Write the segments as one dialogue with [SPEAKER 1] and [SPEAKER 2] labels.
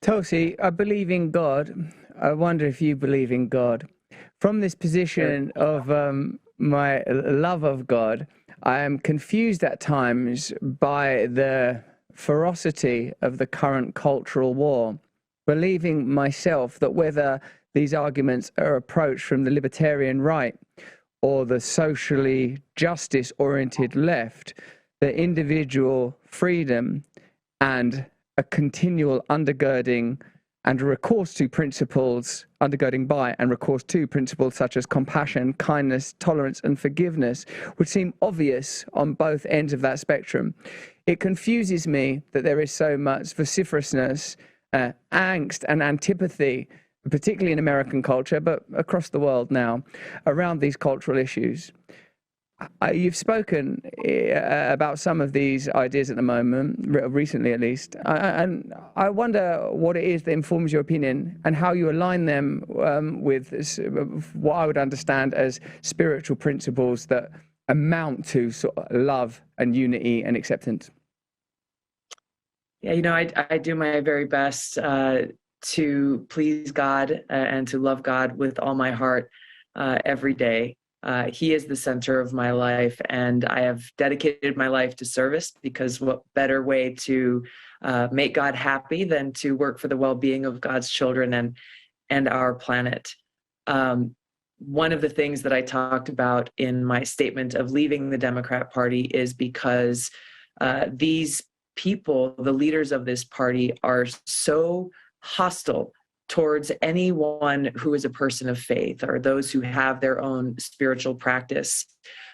[SPEAKER 1] Tulsi, I believe in God. I wonder if you believe in God. From this
[SPEAKER 2] Sure.
[SPEAKER 1] position of my love of God, I am confused at times by the ferocity of the current cultural war, believing myself that whether these arguments are approached from the libertarian right or the socially justice oriented left, the individual freedom and a continual undergirding and a recourse to principles, undergirding by and recourse to principles such as compassion, kindness, tolerance, and forgiveness would seem obvious on both ends of that spectrum. It confuses me that there is so much vociferousness, angst, and antipathy, particularly in American culture, but across the world now, around these cultural issues. You've spoken about some of these ideas at the moment, recently at least, and I wonder what it is that informs your opinion and how you align them with what I would understand as spiritual principles that amount to sort of love and unity and acceptance.
[SPEAKER 2] Yeah, I do my very best to please God and to love God with all my heart every day. He is the center of my life, and I have dedicated my life to service because what better way to make God happy than to work for the well-being of God's children and our planet. One of the things that I talked about in my statement of leaving the Democrat Party is because these people, the leaders of this party, are so hostile towards anyone who is a person of faith or those who have their own spiritual practice.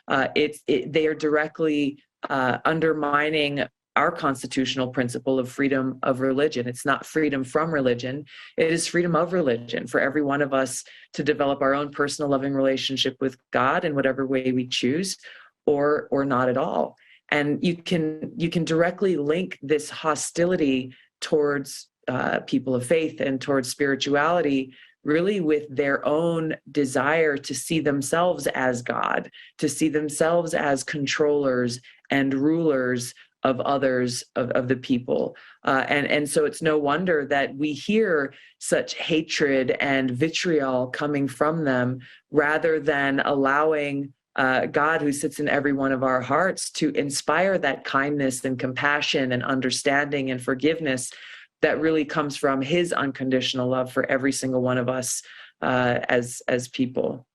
[SPEAKER 2] They are directly undermining our constitutional principle of freedom of religion. It's not freedom from religion. It is freedom of religion for every one of us to develop our own personal loving relationship with God in whatever way we choose, or not at all. And you can directly link this hostility towards people of faith and towards spirituality really with their own desire to see themselves as God, to see themselves as controllers and rulers of others, of the people. And so it's no wonder that we hear such hatred and vitriol coming from them rather than allowing God, who sits in every one of our hearts, to inspire that kindness and compassion and understanding and forgiveness that really comes from his unconditional love for every single one of us as people.